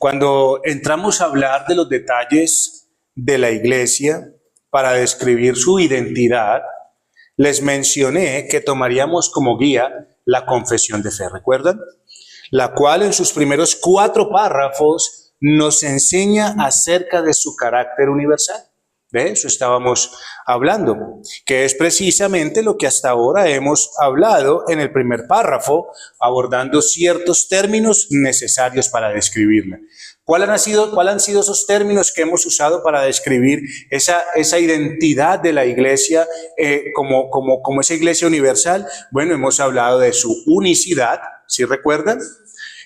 Cuando entramos a hablar de los detalles de la iglesia para describir su identidad, les mencioné que tomaríamos como guía la confesión de fe, ¿recuerdan? La cual en sus primeros 4 párrafos nos enseña acerca de su carácter universal. De eso estábamos hablando, que es precisamente lo que hasta ahora hemos hablado en el primer párrafo, abordando ciertos términos necesarios para describirla. ¿Cuáles han sido esos términos que hemos usado para describir esa identidad de la iglesia como esa iglesia universal? Bueno, hemos hablado de su unicidad, ¿sí recuerdan?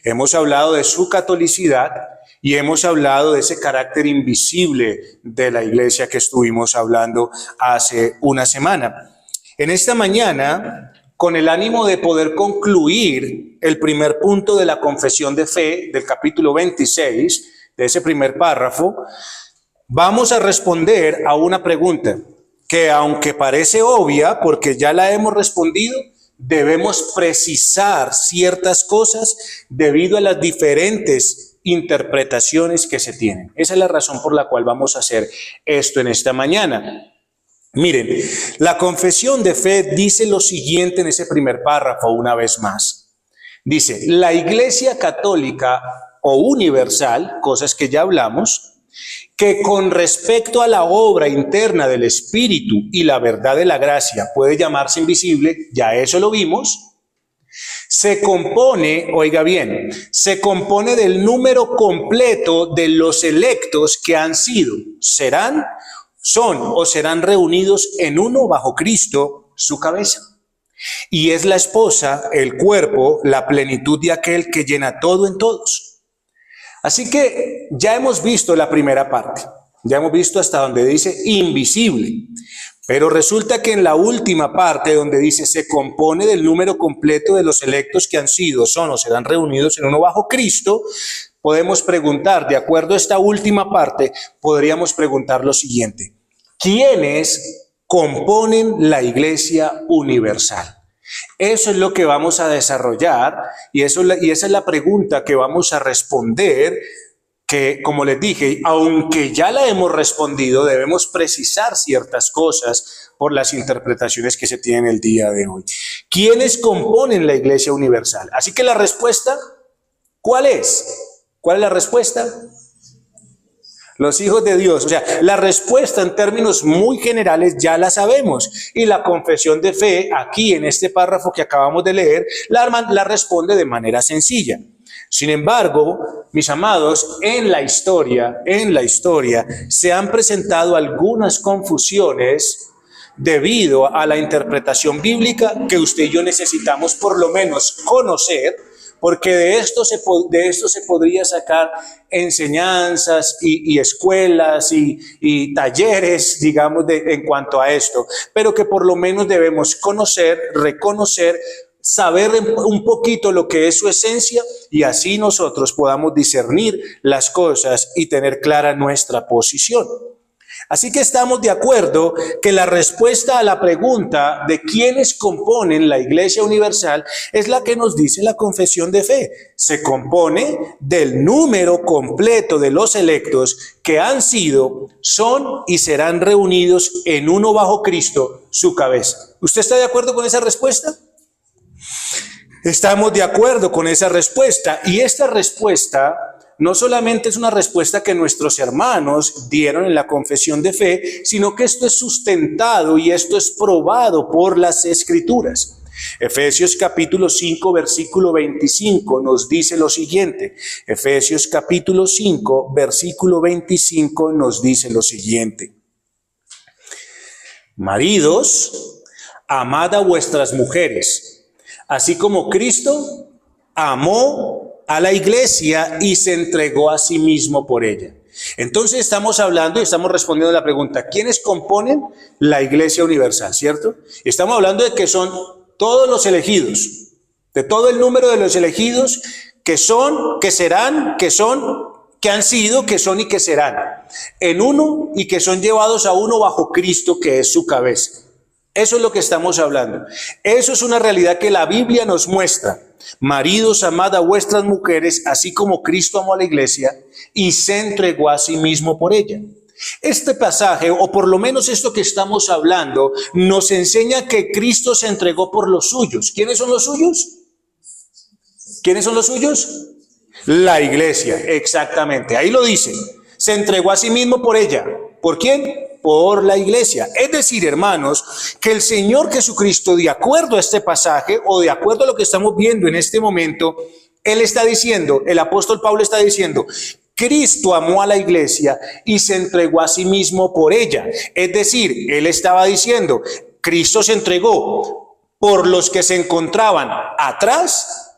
Hemos hablado de su catolicidad y hemos hablado de ese carácter invisible de la iglesia que estuvimos hablando hace una semana. En esta mañana, con el ánimo de poder concluir el primer punto de la confesión de fe del capítulo 26, de ese primer párrafo, vamos a responder a una pregunta que, aunque parece obvia porque ya la hemos respondido, debemos precisar ciertas cosas debido a las diferentes interpretaciones que se tienen. Esa es la razón por la cual vamos a hacer esto en esta mañana. Miren, la confesión de fe dice lo siguiente en ese primer párrafo una vez más. Dice, la Iglesia Católica o universal, cosas que ya hablamos, que con respecto a la obra interna del Espíritu y la verdad de la gracia puede llamarse invisible, ya eso lo vimos, se compone, oiga bien, se compone del número completo de los electos que han sido, son o serán reunidos en uno bajo Cristo, su cabeza. Y es la esposa, el cuerpo, la plenitud de aquel que llena todo en todos. Así que ya hemos visto la primera parte, ya hemos visto hasta donde dice invisible, pero resulta que en la última parte donde dice se compone del número completo de los electos que han sido, son o serán reunidos en uno bajo Cristo, podemos preguntar, de acuerdo a esta última parte, podríamos preguntar lo siguiente: ¿quiénes componen la iglesia universal? Eso es lo que vamos a desarrollar y esa es la pregunta que vamos a responder, que, como les dije, aunque ya la hemos respondido, debemos precisar ciertas cosas por las interpretaciones que se tienen el día de hoy. ¿Quiénes componen la iglesia universal? Así que la respuesta, ¿cuál es? ¿Cuál es la respuesta? Los hijos de Dios. O sea, la respuesta en términos muy generales ya la sabemos. Y la confesión de fe, aquí en este párrafo que acabamos de leer, la responde de manera sencilla. Sin embargo, mis amados, en la historia se han presentado algunas confusiones debido a la interpretación bíblica que usted y yo necesitamos por lo menos conocer, porque de esto se podría sacar enseñanzas y escuelas y talleres, digamos, en cuanto a esto, pero que por lo menos debemos conocer, reconocer, saber un poquito lo que es su esencia y así nosotros podamos discernir las cosas y tener clara nuestra posición. Así que estamos de acuerdo que la respuesta a la pregunta de quiénes componen la Iglesia Universal es la que nos dice la confesión de fe. Se compone del número completo de los electos que han sido, son y serán reunidos en uno bajo Cristo, su cabeza. ¿Usted está de acuerdo con esa respuesta? Estamos de acuerdo con esa respuesta y esta respuesta no solamente es una respuesta que nuestros hermanos dieron en la confesión de fe, sino que esto es sustentado y esto es probado por las Escrituras. Efesios capítulo 5, versículo 25 nos dice lo siguiente. Efesios capítulo 5, versículo 25 nos dice lo siguiente. Maridos, amad a vuestras mujeres, así como Cristo amó a la iglesia y se entregó a sí mismo por ella. Entonces estamos hablando y estamos respondiendo a la pregunta, ¿quiénes componen la iglesia universal? ¿Cierto? Estamos hablando de que son todos los elegidos, de todo el número de los elegidos que son, que serán, que son, que han sido, que son y que serán, en uno y que son llevados a uno bajo Cristo, que es su cabeza. Eso es lo que estamos hablando. Eso es una realidad que la Biblia nos muestra. Maridos, amad a vuestras mujeres, así como Cristo amó a la iglesia y se entregó a sí mismo por ella. Este pasaje, o por lo menos esto que estamos hablando, nos enseña que Cristo se entregó por los suyos. ¿Quiénes son los suyos? ¿Quiénes son los suyos? La iglesia, exactamente. Ahí lo dice. Se entregó a sí mismo por ella. ¿Por quién? Por la iglesia. Es decir, hermanos, que el Señor Jesucristo, de acuerdo a este pasaje o de acuerdo a lo que estamos viendo en este momento, Él está diciendo, el apóstol Pablo está diciendo, Cristo amó a la iglesia y se entregó a sí mismo por ella. Es decir, Él estaba diciendo, Cristo se entregó por los que se encontraban atrás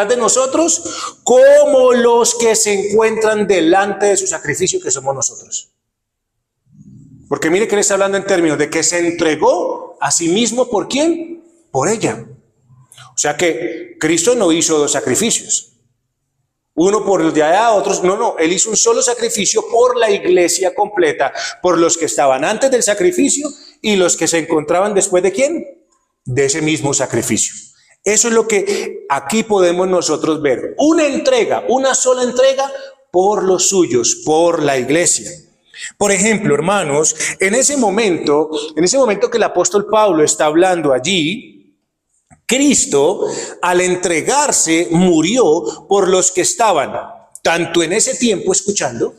de nosotros, como los que se encuentran delante de su sacrificio, que somos nosotros. Porque mire que él está hablando en términos de que se entregó a sí mismo, ¿por quién? Por ella. O sea que Cristo no hizo dos sacrificios. Uno por los de allá, otros, no, él hizo un solo sacrificio por la iglesia completa, por los que estaban antes del sacrificio y los que se encontraban después de ¿quién? De ese mismo sacrificio. Eso es lo que aquí podemos nosotros ver. Una entrega, una sola entrega por los suyos, por la iglesia. Por ejemplo, hermanos, en ese momento que el apóstol Pablo está hablando allí, Cristo, al entregarse, murió por los que estaban tanto en ese tiempo escuchando.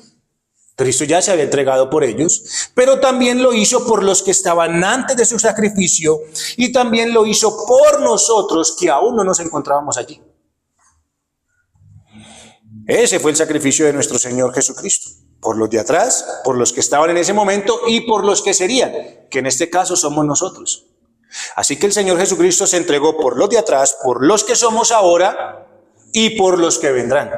Cristo ya se había entregado por ellos, pero también lo hizo por los que estaban antes de su sacrificio y también lo hizo por nosotros que aún no nos encontrábamos allí. Ese fue el sacrificio de nuestro Señor Jesucristo, por los de atrás, por los que estaban en ese momento y por los que serían, que en este caso somos nosotros. Así que el Señor Jesucristo se entregó por los de atrás, por los que somos ahora y por los que vendrán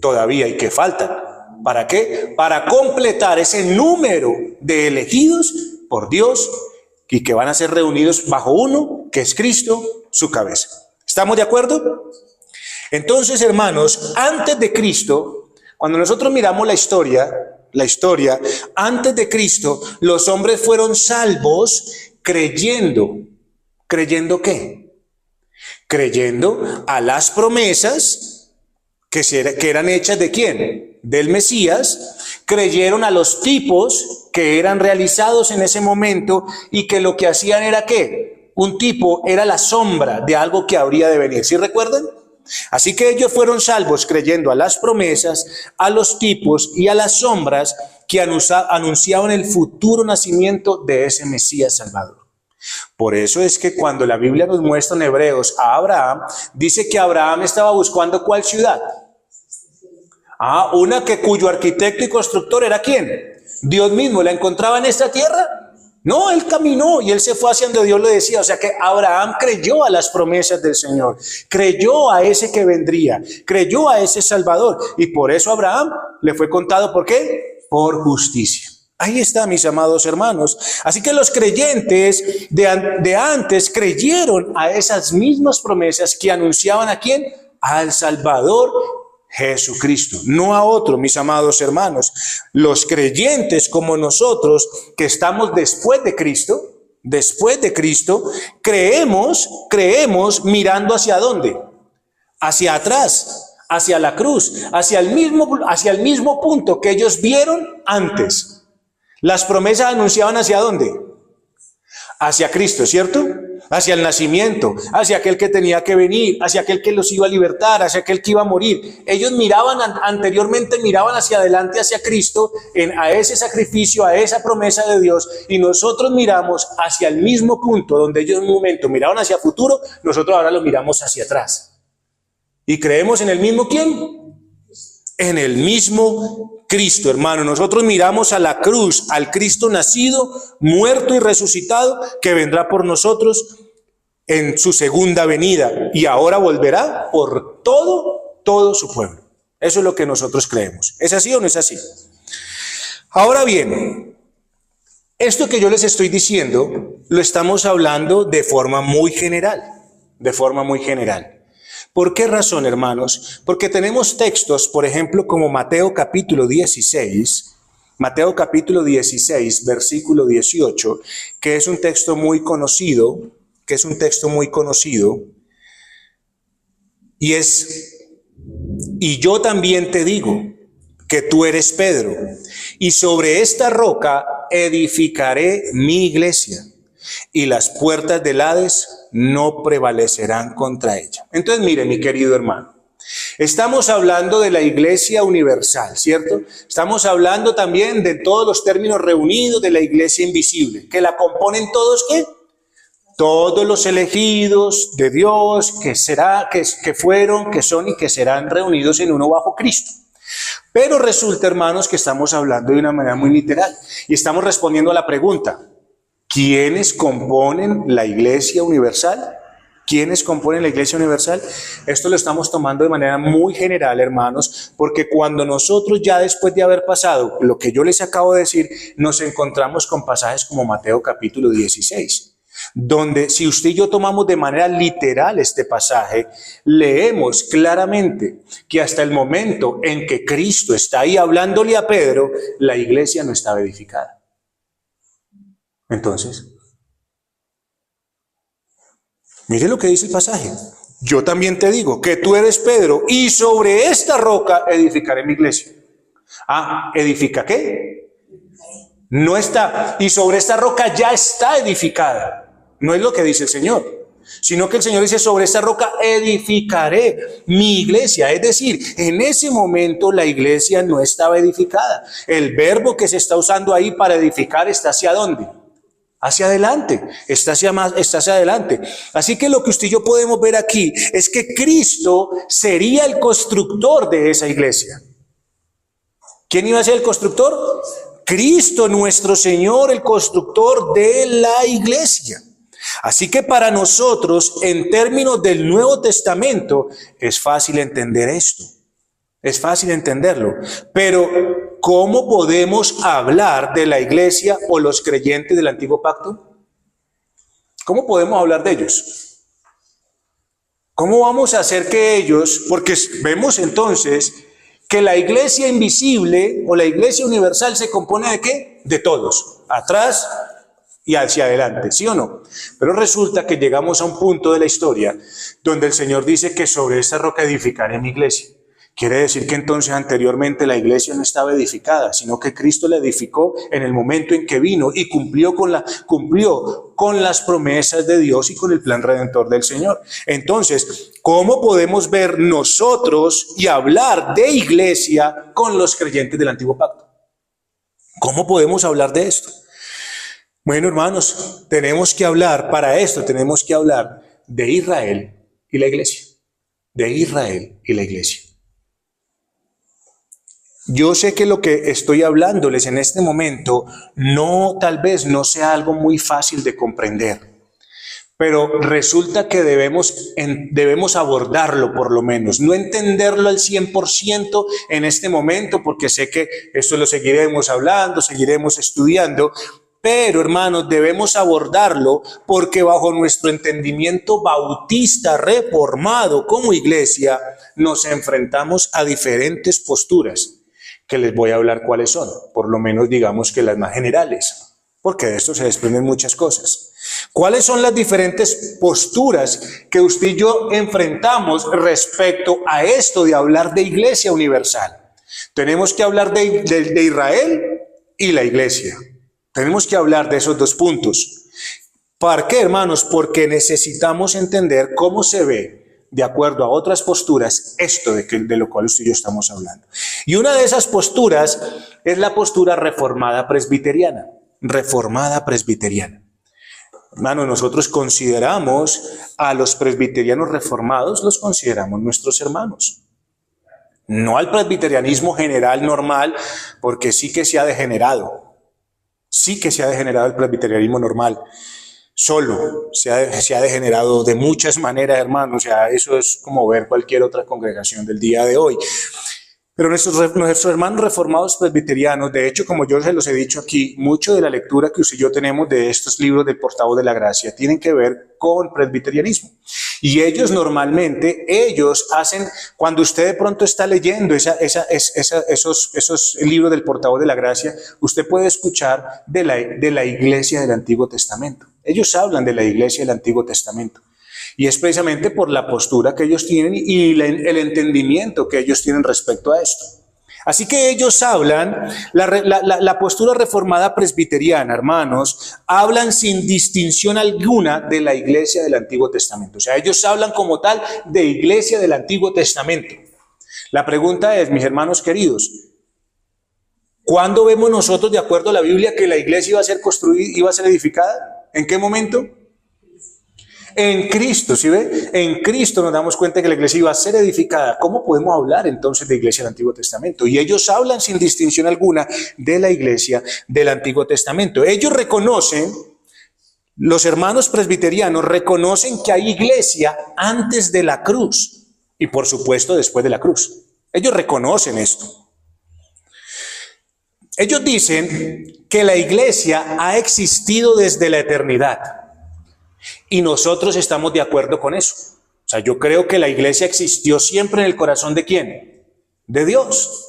todavía y que faltan. ¿Para qué? Para completar ese número de elegidos por Dios y que van a ser reunidos bajo uno, que es Cristo, su cabeza. ¿Estamos de acuerdo? Entonces, hermanos, antes de Cristo, cuando nosotros miramos la historia, antes de Cristo, los hombres fueron salvos creyendo. ¿Creyendo qué? Creyendo a las promesas que eran hechas ¿de quién? Del Mesías. Creyeron a los tipos que eran realizados en ese momento y que lo que hacían era ¿qué? Un tipo era la sombra de algo que habría de venir. ¿Sí recuerdan? Así que ellos fueron salvos creyendo a las promesas, a los tipos y a las sombras que anunciaban el futuro nacimiento de ese Mesías Salvador. Por eso es que cuando la Biblia nos muestra en Hebreos a Abraham, dice que Abraham estaba buscando ¿cuál ciudad? Una cuyo arquitecto y constructor era ¿quién? Dios mismo. ¿La encontraba en esta tierra? No, él caminó y él se fue hacia donde Dios le decía. O sea que Abraham creyó a las promesas del Señor, creyó a ese que vendría, creyó a ese Salvador. Y por eso Abraham le fue contado, ¿por qué? Por justicia. Ahí está, mis amados hermanos. Así que los creyentes de antes creyeron a esas mismas promesas que anunciaban ¿a quién? Al Salvador Jesucristo, no a otro, mis amados hermanos. Los creyentes como nosotros que estamos después de Cristo, creemos mirando ¿hacia dónde? Hacia atrás, hacia la cruz, hacia el mismo punto que ellos vieron antes. Las promesas anunciaban ¿hacia dónde? Hacia Cristo, ¿cierto? Hacia el nacimiento, hacia aquel que tenía que venir, hacia aquel que los iba a libertar, hacia aquel que iba a morir. Ellos anteriormente miraban hacia adelante, hacia Cristo, a ese sacrificio, a esa promesa de Dios, y nosotros miramos hacia el mismo punto donde ellos en un momento miraban hacia futuro, nosotros ahora lo miramos hacia atrás. ¿Y creemos en el mismo quién? En el mismo Cristo, hermano. Nosotros miramos a la cruz, al Cristo nacido, muerto y resucitado, que vendrá por nosotros en su segunda venida y ahora volverá por todo su pueblo. Eso es lo que nosotros creemos. ¿Es así o no es así? Ahora bien, esto que yo les estoy diciendo lo estamos hablando de forma muy general, ¿Por qué razón, hermanos? Porque tenemos textos, por ejemplo, como Mateo capítulo 16, Mateo capítulo 16, versículo 18, que es un texto muy conocido, y yo también te digo que tú eres Pedro, y sobre esta roca edificaré mi iglesia, y las puertas del Hades no prevalecerán contra ella. Entonces, mire, mi querido hermano, estamos hablando de la iglesia universal, ¿cierto? Estamos hablando también de todos los términos reunidos de la iglesia invisible, que la componen todos, ¿qué? Todos los elegidos de Dios que fueron, que son y que serán reunidos en uno bajo Cristo. Pero resulta, hermanos, que estamos hablando de una manera muy literal y estamos respondiendo a la pregunta: ¿quiénes componen la iglesia universal? ¿Quiénes componen la iglesia universal? Esto lo estamos tomando de manera muy general, hermanos, porque cuando nosotros ya después de haber pasado lo que yo les acabo de decir, nos encontramos con pasajes como Mateo capítulo 16. Donde si usted y yo tomamos de manera literal este pasaje, leemos claramente que hasta el momento en que Cristo está ahí hablándole a Pedro, la iglesia no estaba edificada. Entonces, mire lo que dice el pasaje. Yo también te digo que tú eres Pedro y sobre esta roca edificaré mi iglesia. ¿Edifica qué? No está. Y sobre esta roca ya está edificada. No es lo que dice el Señor, sino que el Señor dice: sobre esta roca edificaré mi iglesia. Es decir, en ese momento la iglesia no estaba edificada. El verbo que se está usando ahí para edificar está ¿hacia dónde? Hacia adelante, está hacia adelante. Así que lo que usted y yo podemos ver aquí es que Cristo sería el constructor de esa iglesia. ¿Quién iba a ser el constructor? Cristo, nuestro Señor, el constructor de la iglesia. Así que para nosotros, en términos del Nuevo Testamento, es fácil entender esto. Es fácil entenderlo. Pero, ¿cómo podemos hablar de la iglesia o los creyentes del Antiguo Pacto? ¿Cómo podemos hablar de ellos? ¿Cómo vamos a hacer que ellos, porque vemos entonces que la iglesia invisible o la iglesia universal se compone de ¿qué? De todos, atrás y hacia adelante, ¿sí o no? Pero resulta que llegamos a un punto de la historia donde el Señor dice que sobre esta roca edificaré mi iglesia. Quiere decir que entonces anteriormente la iglesia no estaba edificada, sino que Cristo la edificó en el momento en que vino y cumplió con las promesas de Dios y con el plan redentor del Señor. Entonces, ¿cómo podemos ver nosotros y hablar de iglesia con los creyentes del Antiguo Pacto? ¿Cómo podemos hablar de esto? Bueno, hermanos, tenemos que hablar de Israel y la iglesia. De Israel y la iglesia. Yo sé que lo que estoy hablándoles en este momento tal vez no sea algo muy fácil de comprender, pero resulta que debemos abordarlo por lo menos, no entenderlo al 100% en este momento, porque sé que esto lo seguiremos hablando, seguiremos estudiando, pero hermanos, debemos abordarlo porque bajo nuestro entendimiento bautista reformado como iglesia, nos enfrentamos a diferentes posturas, que les voy a hablar cuáles son, por lo menos digamos que las más generales, porque de esto se desprenden muchas cosas. ¿Cuáles son las diferentes posturas que usted y yo enfrentamos respecto a esto de hablar de iglesia universal? Tenemos que hablar de Israel y la iglesia. Tenemos que hablar de esos dos puntos. ¿Para qué, hermanos? Porque necesitamos entender cómo se ve, de acuerdo a otras posturas, esto de lo cual usted y yo estamos hablando. Y una de esas posturas es la postura reformada presbiteriana. Reformada presbiteriana. Hermanos, nosotros consideramos a los presbiterianos reformados, los consideramos nuestros hermanos. No al presbiterianismo general normal, porque sí que se ha degenerado. Sí que se ha degenerado el presbiterianismo normal. Solo se ha degenerado de muchas maneras, hermanos. O sea, eso es como ver cualquier otra congregación del día de hoy. Pero nuestros hermanos reformados presbiterianos, de hecho, como yo se los he dicho aquí, mucho de la lectura que usted y yo tenemos de estos libros del Portavoz de la Gracia tienen que ver con presbiterianismo. Y ellos normalmente, ellos hacen, cuando usted de pronto está leyendo esos libros del portavoz de la gracia, usted puede escuchar de la iglesia del Antiguo Testamento. Ellos hablan de la iglesia del Antiguo Testamento. Y es precisamente por la postura que ellos tienen y el entendimiento que ellos tienen respecto a esto. Así que ellos hablan, la postura reformada presbiteriana, hermanos, hablan sin distinción alguna de la iglesia del Antiguo Testamento. O sea, ellos hablan como tal de iglesia del Antiguo Testamento. La pregunta es, mis hermanos queridos, ¿cuándo vemos nosotros, de acuerdo a la Biblia, que la iglesia iba a ser construida, iba a ser edificada? ¿En qué momento? En Cristo, ¿sí ve? En Cristo nos damos cuenta que la iglesia iba a ser edificada. ¿Cómo podemos hablar entonces de iglesia del Antiguo Testamento? Y ellos hablan sin distinción alguna de la iglesia del Antiguo Testamento. Ellos reconocen, los hermanos presbiterianos reconocen que hay iglesia antes de la cruz y por supuesto después de la cruz. Ellos reconocen esto. Ellos dicen que la iglesia ha existido desde la eternidad. Y nosotros estamos de acuerdo con eso. O sea, yo creo que la iglesia existió siempre en el corazón ¿de quién? De Dios.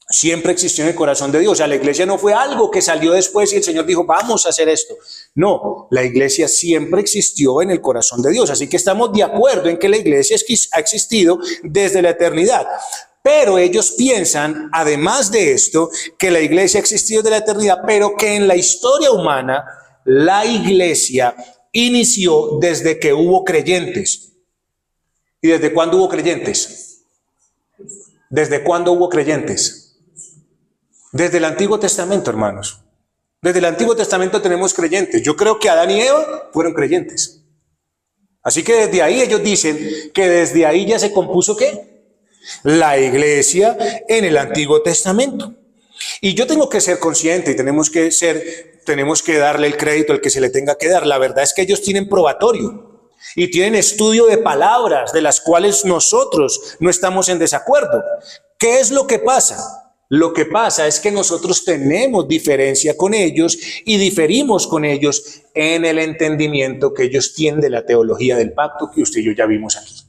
Siempre existió en el corazón de Dios. O sea, la iglesia no fue algo que salió después y el Señor dijo, vamos a hacer esto. No, la iglesia siempre existió en el corazón de Dios. Así que estamos de acuerdo en que la iglesia ha existido desde la eternidad. Pero ellos piensan, además de esto, que la iglesia ha existido desde la eternidad, pero que en la historia humana, la iglesia inició desde que hubo creyentes. ¿Y desde cuándo hubo creyentes? ¿Desde cuándo hubo creyentes? Desde el Antiguo Testamento, hermanos. Desde el Antiguo Testamento tenemos creyentes. Yo creo que Adán y Eva fueron creyentes. Así que desde ahí ellos dicen que desde ahí ya se compuso ¿qué? La iglesia en el Antiguo Testamento. Y yo tengo que ser consciente y tenemos que darle el crédito al que se le tenga que dar. La verdad es que ellos tienen probatorio y tienen estudio de palabras de las cuales nosotros no estamos en desacuerdo. ¿Qué es lo que pasa? Lo que pasa es que nosotros tenemos diferencia con ellos y diferimos con ellos en el entendimiento que ellos tienen de la teología del pacto que usted y yo ya vimos aquí.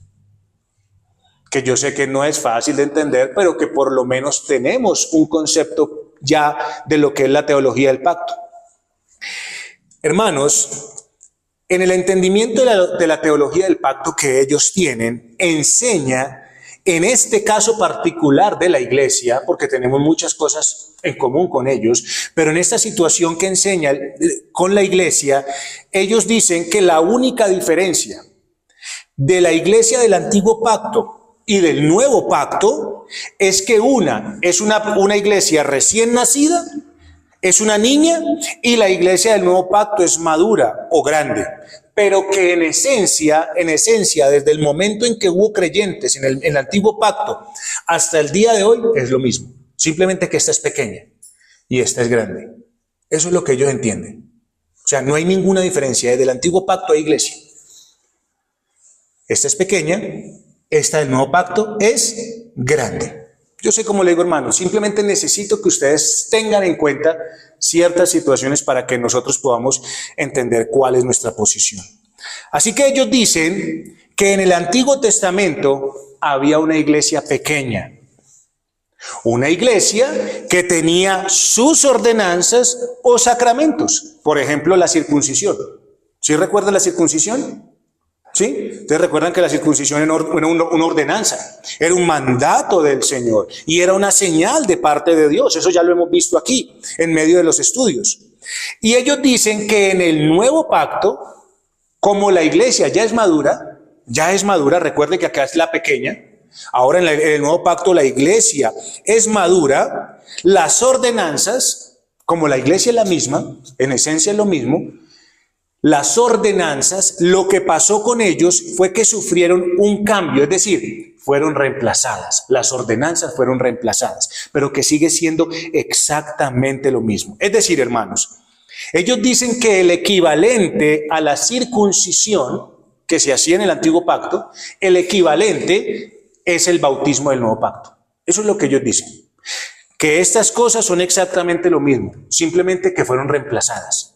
Que yo sé que no es fácil de entender, pero que por lo menos tenemos un concepto ya de lo que es la teología del pacto. Hermanos, en el entendimiento de la teología del pacto que ellos tienen, enseña, en este caso particular de la iglesia, porque tenemos muchas cosas en común con ellos, pero en esta situación que enseña con la iglesia, ellos dicen que la única diferencia de la iglesia del antiguo pacto y del nuevo pacto es que una es una iglesia recién nacida, es una niña, y la iglesia del nuevo pacto es madura o grande, pero que en esencia, desde el momento en que hubo creyentes en el antiguo pacto hasta el día de hoy es lo mismo, simplemente que esta es pequeña y esta es grande. Eso es lo que ellos entienden. O sea, no hay ninguna diferencia desde el antiguo pacto a iglesia. Esta es pequeña, esta del nuevo pacto es grande. Yo sé cómo le digo, hermanos, simplemente necesito que ustedes tengan en cuenta ciertas situaciones para que nosotros podamos entender cuál es nuestra posición. Así que ellos dicen que en el Antiguo Testamento había una iglesia pequeña, una iglesia que tenía sus ordenanzas o sacramentos, por ejemplo la circuncisión. ¿Sí recuerdan la circuncisión? ¿Sí? Ustedes recuerdan que la circuncisión era una ordenanza, era un mandato del Señor y era una señal de parte de Dios. Eso ya lo hemos visto aquí en medio de los estudios. Y ellos dicen que en el nuevo pacto, como la iglesia ya es madura, recuerde que acá es la pequeña, ahora en el nuevo pacto la iglesia es madura, las ordenanzas, como la iglesia es la misma, en esencia es lo mismo, las ordenanzas, lo que pasó con ellos fue que sufrieron un cambio, es decir, fueron reemplazadas. Las ordenanzas fueron reemplazadas, pero que sigue siendo exactamente lo mismo. Es decir, hermanos, ellos dicen que el equivalente a la circuncisión que se hacía en el antiguo pacto, el equivalente es el bautismo del nuevo pacto. Eso es lo que ellos dicen. Que estas cosas son exactamente lo mismo, simplemente que fueron reemplazadas.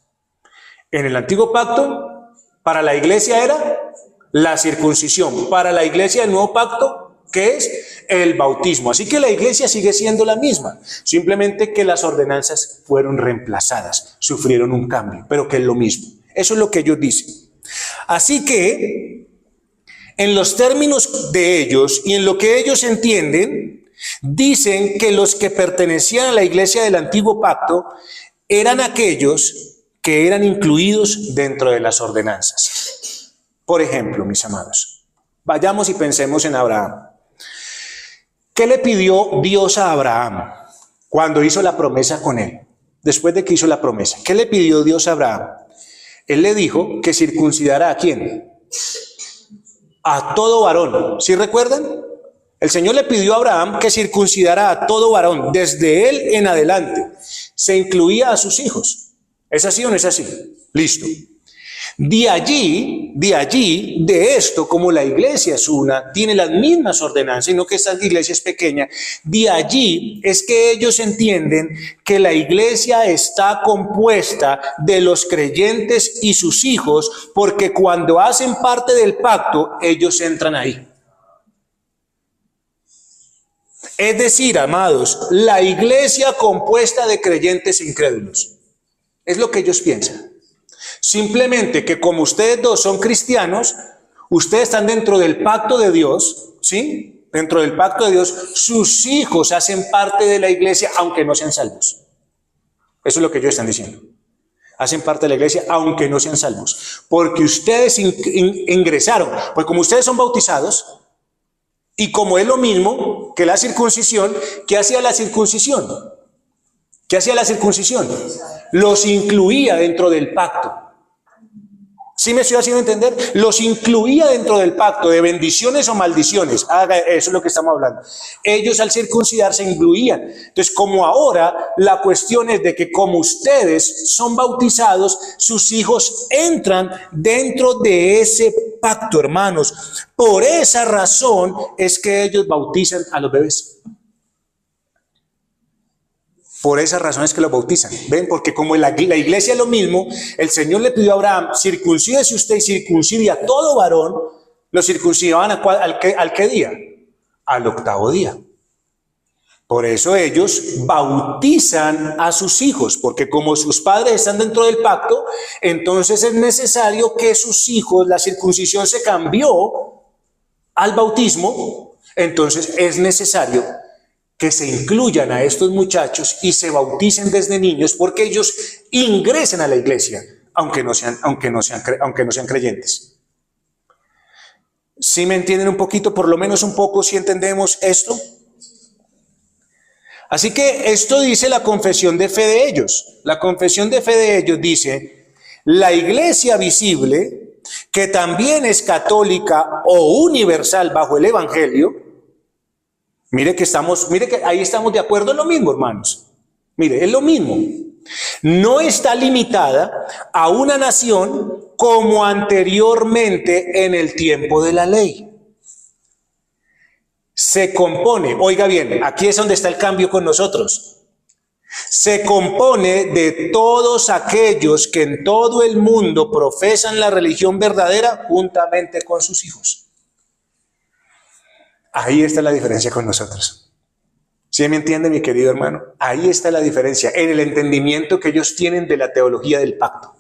En el antiguo pacto, para la iglesia era la circuncisión. Para la iglesia del nuevo pacto, ¿qué es? El bautismo. Así que la iglesia sigue siendo la misma, simplemente que las ordenanzas fueron reemplazadas, sufrieron un cambio, pero que es lo mismo. Eso es lo que ellos dicen. Así que, en los términos de ellos y en lo que ellos entienden, dicen que los que pertenecían a la iglesia del antiguo pacto eran aquellos que eran incluidos dentro de las ordenanzas. Por ejemplo, mis amados, vayamos y pensemos en Abraham. ¿Qué le pidió Dios a Abraham cuando hizo la promesa con él? Después de que hizo la promesa, ¿qué le pidió Dios a Abraham? Él le dijo que circuncidara ¿a quién? A todo varón. ¿Sí recuerdan? El Señor le pidió a Abraham que circuncidara a todo varón, desde él en adelante. Se incluía a sus hijos. ¿Es así o no es así? Listo. De esto, como la iglesia es una, tiene las mismas ordenanzas, y no que esta iglesia es pequeña, de allí es que ellos entienden que la iglesia está compuesta de los creyentes y sus hijos, porque cuando hacen parte del pacto, ellos entran ahí. Es decir, amados, la iglesia compuesta de creyentes e incrédulos. Es lo que ellos piensan. Simplemente que como ustedes dos son cristianos, ustedes están dentro del pacto de Dios, ¿sí? Dentro del pacto de Dios, sus hijos hacen parte de la iglesia aunque no sean salvos. Eso es lo que ellos están diciendo. Hacen parte de la iglesia aunque no sean salvos. Porque ustedes ingresaron, pues como ustedes son bautizados, y como es lo mismo que la circuncisión, ¿qué hacía la circuncisión? ¿Qué hacía la circuncisión? Los incluía dentro del pacto. ¿Sí me estoy haciendo entender? Los incluía dentro del pacto de bendiciones o maldiciones. Eso es lo que estamos hablando. Ellos al circuncidar se incluían. Entonces, como ahora la cuestión es de que como ustedes son bautizados, sus hijos entran dentro de ese pacto, hermanos. Por esa razón es que ellos bautizan a los bebés. Por esas razones que lo bautizan. ¿Ven? Porque como la iglesia es lo mismo, el Señor le pidió a Abraham, circuncídese usted y circuncide a todo varón. Lo circuncidaban ¿al qué día? Al octavo día. Por eso ellos bautizan a sus hijos, porque como sus padres están dentro del pacto, entonces es necesario que sus hijos, la circuncisión se cambió al bautismo, entonces es necesario que se incluyan a estos muchachos y se bauticen desde niños, porque ellos ingresen a la iglesia, aunque no sean creyentes. ¿Sí me entienden un poquito? Por lo menos un poco, ¿sí entendemos esto? Así que esto dice la confesión de fe de ellos. La confesión de fe de ellos dice, la iglesia visible, que también es católica o universal bajo el evangelio. Mire que ahí estamos de acuerdo en lo mismo, hermanos. Mire, es lo mismo. No está limitada a una nación como anteriormente en el tiempo de la ley. Se compone, oiga bien, aquí es donde está el cambio con nosotros. Se compone de todos aquellos que en todo el mundo profesan la religión verdadera juntamente con sus hijos. Ahí está la diferencia con nosotros. ¿Sí me entiende, mi querido hermano? Ahí está la diferencia, en el entendimiento que ellos tienen de la teología del pacto.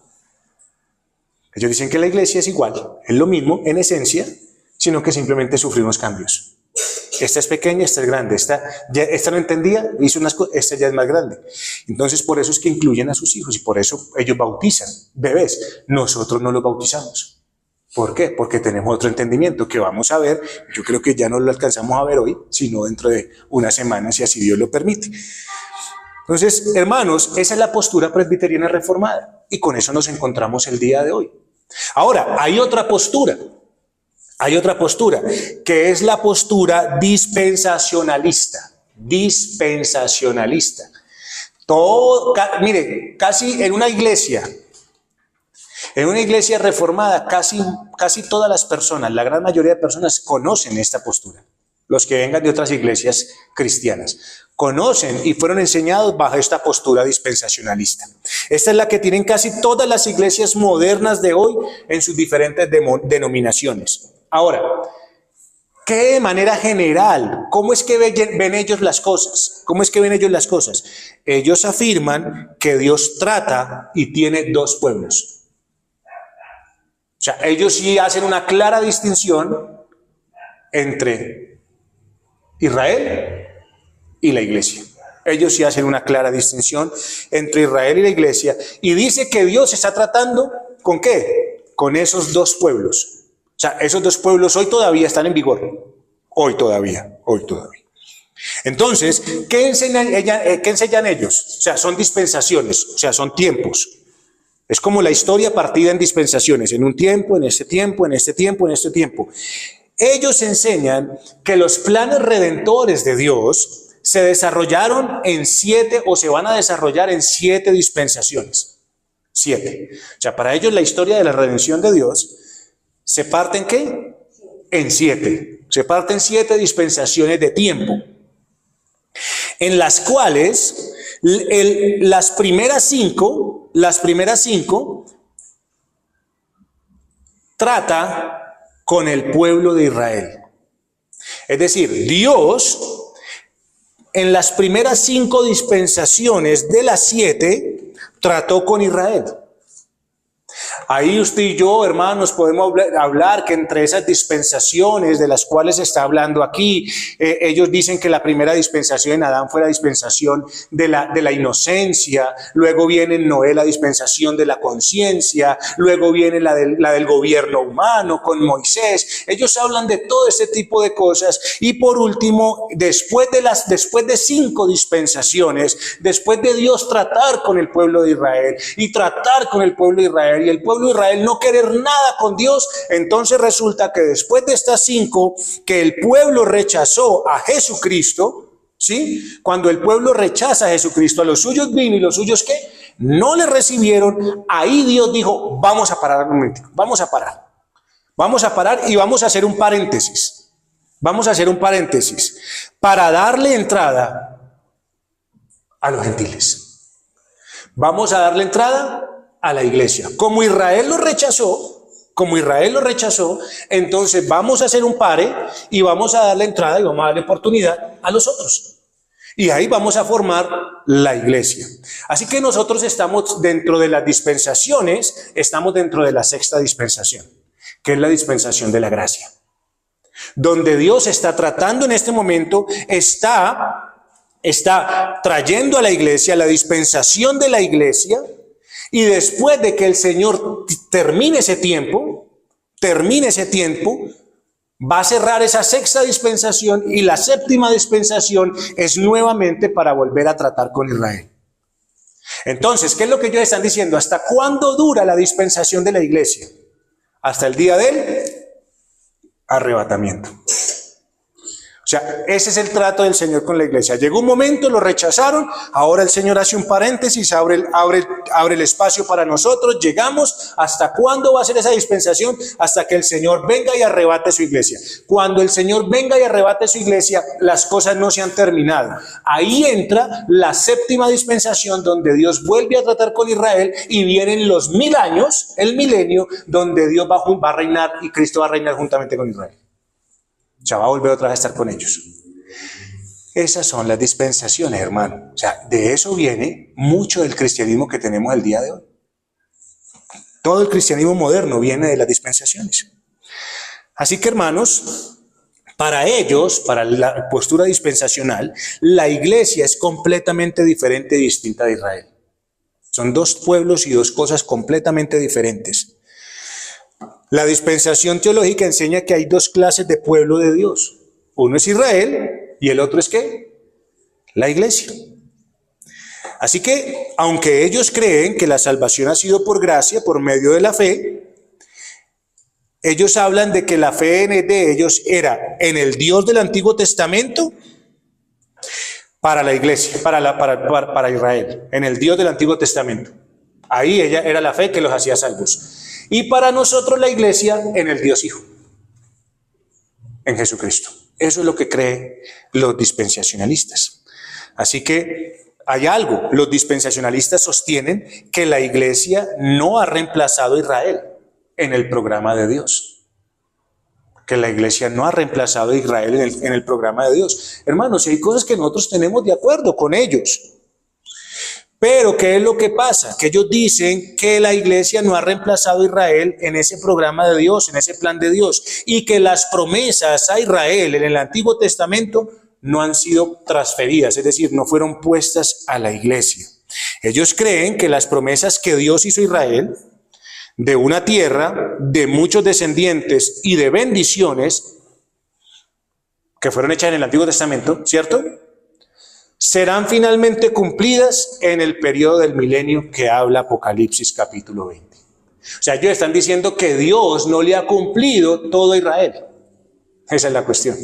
Ellos dicen que la iglesia es igual, es lo mismo en esencia, sino que simplemente sufre unos cambios. Esta es pequeña, esta es grande, esta no entendía, hizo unas cosas, esta ya es más grande. Entonces por eso es que incluyen a sus hijos y por eso ellos bautizan bebés. Nosotros no los bautizamos. ¿Por qué? Porque tenemos otro entendimiento que vamos a ver. Yo creo que ya no lo alcanzamos a ver hoy, sino dentro de unas semanas, si así Dios lo permite. Entonces, hermanos, esa es la postura presbiteriana reformada. Y con eso nos encontramos el día de hoy. Ahora, hay otra postura, que es la postura dispensacionalista. Mire, casi en una iglesia reformada, casi todas las personas, la gran mayoría de personas conocen esta postura. los que vengan de otras iglesias cristianas, conocen y fueron enseñados bajo esta postura dispensacionalista. Esta es la que tienen casi todas las iglesias modernas de hoy en sus diferentes denominaciones. Ahora, ¿qué de manera general? ¿Cómo es que ven ellos las cosas? ¿Cómo es que ven ellos las cosas? Ellos afirman que Dios trata y tiene dos pueblos. O sea, ellos sí hacen una clara distinción entre Israel y la iglesia. Ellos sí hacen una clara distinción entre Israel y la iglesia. Y dice que Dios está tratando ¿con qué? Con esos dos pueblos. O sea, esos dos pueblos hoy todavía están en vigor. Hoy todavía. Entonces, ¿qué enseñan ellos? O sea, son dispensaciones, o sea, son tiempos. Es como la historia partida en dispensaciones, en un tiempo, en este tiempo, en este tiempo, en este tiempo. Ellos enseñan que los planes redentores de Dios se desarrollaron en 7 o se van a desarrollar en 7 dispensaciones. 7. O sea, para ellos la historia de la redención de Dios se parte ¿en qué? En 7. Se parte en 7 dispensaciones de tiempo, en las cuales las primeras 5 trata con el pueblo de Israel. Es decir, Dios en las primeras 5 dispensaciones de las 7 trató con Israel. Ahí usted y yo, hermanos, podemos hablar que entre esas dispensaciones de las cuales se está hablando aquí, ellos dicen que la primera dispensación en Adán fue la dispensación de la inocencia, luego viene en Noé la dispensación de la conciencia, luego viene la del gobierno humano con Moisés. Ellos hablan de todo ese tipo de cosas y por último, después de 5 dispensaciones, después de Dios tratar con el pueblo de Israel y tratar con el pueblo de Israel y el pueblo de Israel no querer nada con Dios, entonces resulta que después de estas 5 que el pueblo rechazó a Jesucristo, ¿sí? Cuando el pueblo rechaza a Jesucristo, a los suyos vino y los suyos ¿qué? No le recibieron. Ahí Dios dijo, vamos a parar un momento, vamos a parar y vamos a hacer un paréntesis. Vamos a hacer un paréntesis para darle entrada a los gentiles. Vamos a darle entrada a la iglesia. Como Israel lo rechazó, entonces vamos a hacer un pare y vamos a darle entrada y vamos a darle oportunidad a los otros. Y ahí vamos a formar la iglesia. Así que nosotros estamos dentro de las dispensaciones, estamos dentro de la 6ª dispensación, que es la dispensación de la gracia. Donde Dios está tratando en este momento, está trayendo a la iglesia, la dispensación de la iglesia. Y después de que el Señor termine ese tiempo, va a cerrar esa 6ª dispensación y la 7ª dispensación es nuevamente para volver a tratar con Israel. Entonces, ¿qué es lo que ellos están diciendo? ¿Hasta cuándo dura la dispensación de la iglesia? Hasta el día del arrebatamiento. O sea, ese es el trato del Señor con la iglesia. Llegó un momento, lo rechazaron, ahora el Señor hace un paréntesis, abre el espacio para nosotros, llegamos. ¿Hasta cuándo va a ser esa dispensación? Hasta que el Señor venga y arrebate su iglesia. Cuando el Señor venga y arrebate su iglesia, las cosas no se han terminado. Ahí entra la 7ª dispensación, donde Dios vuelve a tratar con Israel y vienen los 1000 años, el milenio, donde Dios va a reinar y Cristo va a reinar juntamente con Israel. O sea, va a volver otra vez a estar con ellos. Esas son las dispensaciones, hermano. O sea, de eso viene mucho del cristianismo que tenemos el día de hoy. Todo el cristianismo moderno viene de las dispensaciones. Así que, hermanos, para ellos, para la postura dispensacional, la iglesia es completamente diferente y distinta de Israel. Son dos pueblos y dos cosas completamente diferentes. La dispensación teológica enseña que hay dos clases de pueblo de Dios. Uno es Israel y el otro es ¿qué? La iglesia. Así que, aunque ellos creen que la salvación ha sido por gracia, por medio de la fe, ellos hablan de que la fe de ellos era en el Dios del Antiguo Testamento para la iglesia, para Israel, en el Dios del Antiguo Testamento. Ahí ella era la fe que los hacía salvos. Y para nosotros la iglesia en el Dios Hijo, en Jesucristo. Eso es lo que creen los dispensacionalistas. Así que hay algo. Los dispensacionalistas sostienen que la iglesia no ha reemplazado a Israel en el programa de Dios. Que la iglesia no ha reemplazado a Israel en el programa de Dios. Hermanos, hay cosas que nosotros tenemos de acuerdo con ellos. Pero, ¿qué es lo que pasa? Que ellos dicen que la iglesia no ha reemplazado a Israel en ese programa de Dios, en ese plan de Dios, y que las promesas a Israel en el Antiguo Testamento no han sido transferidas, es decir, no fueron puestas a la iglesia. Ellos creen que las promesas que Dios hizo a Israel, de una tierra, de muchos descendientes y de bendiciones, que fueron hechas en el Antiguo Testamento, ¿cierto?, serán finalmente cumplidas en el periodo del milenio que habla Apocalipsis capítulo 20. O sea, ellos están diciendo que Dios no le ha cumplido todo a Israel. Esa es la cuestión.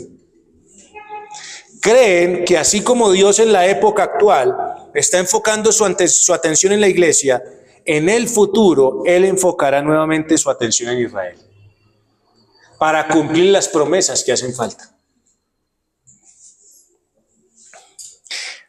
Creen que así como Dios en la época actual está enfocando su atención en la iglesia, en el futuro Él enfocará nuevamente su atención en Israel para cumplir las promesas que hacen falta.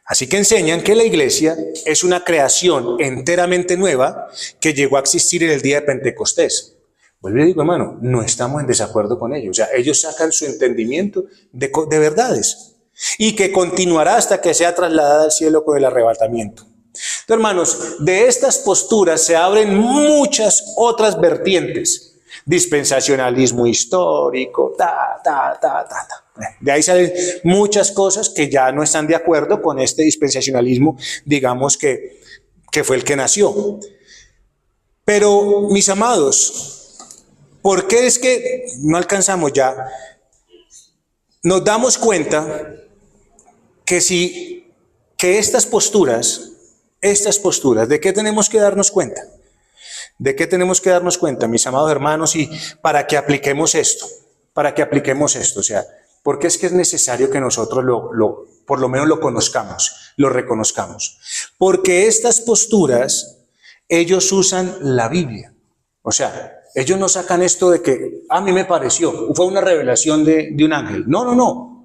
Así que enseñan que la iglesia es una creación enteramente nueva que llegó a existir en el día de Pentecostés. Vuelvo y digo, hermano, no estamos en desacuerdo con ellos. O sea, ellos sacan su entendimiento de verdades y que continuará hasta que sea trasladada al cielo con el arrebatamiento. Entonces, hermanos, de estas posturas se abren muchas otras vertientes. Dispensacionalismo histórico, De ahí salen muchas cosas que ya no están de acuerdo con este dispensacionalismo, digamos que fue el que nació. Pero, mis amados, ¿por qué es que no alcanzamos ya? Nos damos cuenta que estas posturas, ¿de qué tenemos que darnos cuenta? ¿De qué tenemos que darnos cuenta, mis amados hermanos? Y para que apliquemos esto, o sea, porque es que es necesario que nosotros por lo menos lo conozcamos, lo reconozcamos. Porque estas posturas, ellos usan la Biblia. O sea, ellos no sacan esto de que a mí me pareció, fue una revelación de un ángel. No.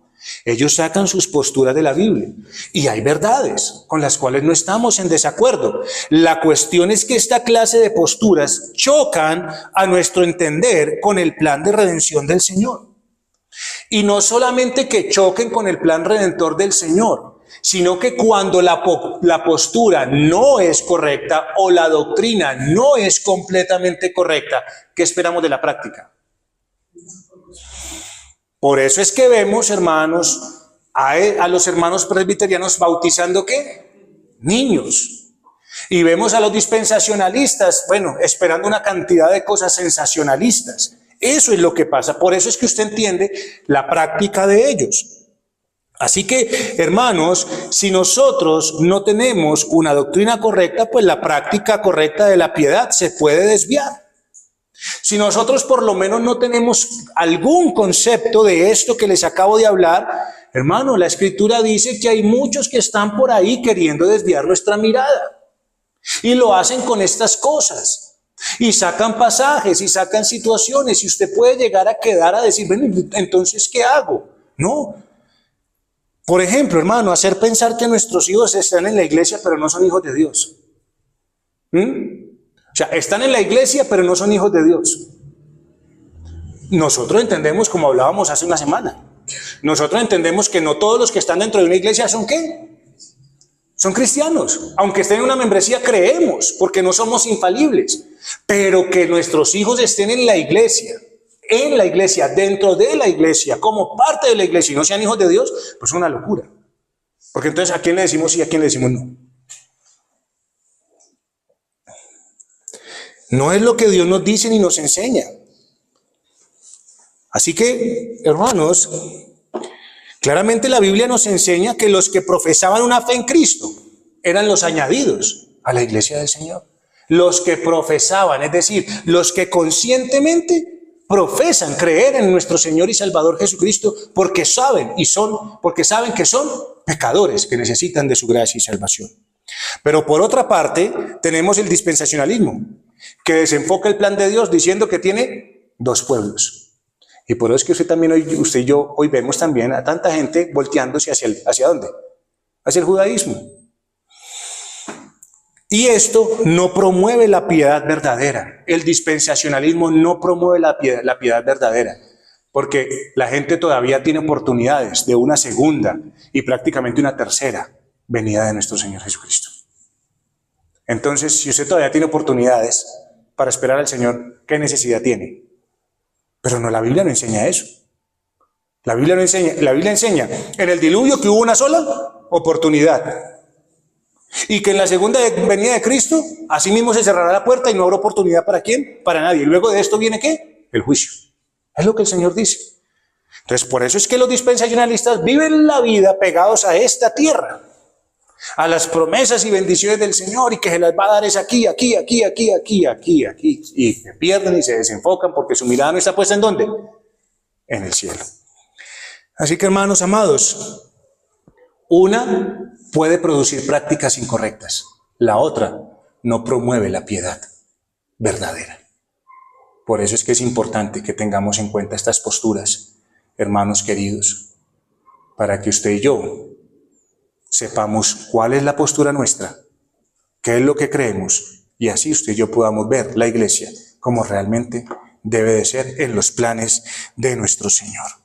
Ellos sacan sus posturas de la Biblia y hay verdades con las cuales no estamos en desacuerdo. La cuestión es que esta clase de posturas chocan a nuestro entender con el plan de redención del Señor. Y no solamente que choquen con el plan redentor del Señor, sino que cuando la postura no es correcta o la doctrina no es completamente correcta, ¿qué esperamos de la práctica? Por eso es que vemos, hermanos, a los hermanos presbiterianos bautizando ¿qué? Niños. Y vemos a los dispensacionalistas, esperando una cantidad de cosas sensacionalistas. Eso es lo que pasa. Por eso es que usted entiende la práctica de ellos. Así que, hermanos, si nosotros no tenemos una doctrina correcta, pues la práctica correcta de la piedad se puede desviar. Si nosotros por lo menos no tenemos algún concepto de esto que les acabo de hablar, hermano, la Escritura dice que hay muchos que están por ahí queriendo desviar nuestra mirada. Y lo hacen con estas cosas. Y sacan pasajes y sacan situaciones. Y usted puede llegar a quedar a decir, entonces, ¿qué hago? No. Por ejemplo, hermano, hacer pensar que nuestros hijos están en la iglesia pero no son hijos de Dios. O sea, están en la iglesia, pero no son hijos de Dios. Nosotros entendemos, como hablábamos hace una semana, nosotros entendemos que no todos los que están dentro de una iglesia son ¿qué? Son cristianos. Aunque estén en una membresía, creemos, porque no somos infalibles. Pero que nuestros hijos estén en la iglesia, dentro de la iglesia, como parte de la iglesia, y no sean hijos de Dios, pues es una locura. Porque entonces, ¿a quién le decimos sí y a quién le decimos no? No es lo que Dios nos dice ni nos enseña. Así que, hermanos, claramente la Biblia nos enseña que los que profesaban una fe en Cristo eran los añadidos a la iglesia del Señor. Los que profesaban, es decir, los que conscientemente profesan creer en nuestro Señor y Salvador Jesucristo porque saben que son pecadores que necesitan de su gracia y salvación. Pero por otra parte, tenemos el dispensacionalismo, que desenfoca el plan de Dios diciendo que tiene dos pueblos. Y por eso es que usted y yo hoy vemos también a tanta gente volteándose ¿hacia dónde? Hacia el judaísmo. Y esto no promueve la piedad verdadera. El dispensacionalismo no promueve la piedad verdadera, porque la gente todavía tiene oportunidades de una segunda y prácticamente una tercera venida de nuestro Señor Jesucristo. Entonces, si usted todavía tiene oportunidades para esperar al Señor, ¿qué necesidad tiene? Pero no, la Biblia no enseña eso. La Biblia enseña en el diluvio que hubo una sola oportunidad. Y que en la segunda venida de Cristo, así mismo se cerrará la puerta y no habrá oportunidad ¿para quién? Para nadie. Y luego de esto viene ¿qué? El juicio. Es lo que el Señor dice. Entonces, por eso es que los dispensacionalistas viven la vida pegados a esta tierra, a las promesas y bendiciones del Señor, y que se las va a dar es aquí. Y se pierden y se desenfocan porque su mirada no está puesta ¿en dónde? En el cielo. Así que, hermanos amados, una puede producir prácticas incorrectas, la otra no promueve la piedad verdadera. Por eso es que es importante que tengamos en cuenta estas posturas, hermanos queridos, para que usted y yo sepamos cuál es la postura nuestra, qué es lo que creemos, y así usted y yo podamos ver la iglesia como realmente debe de ser en los planes de nuestro Señor.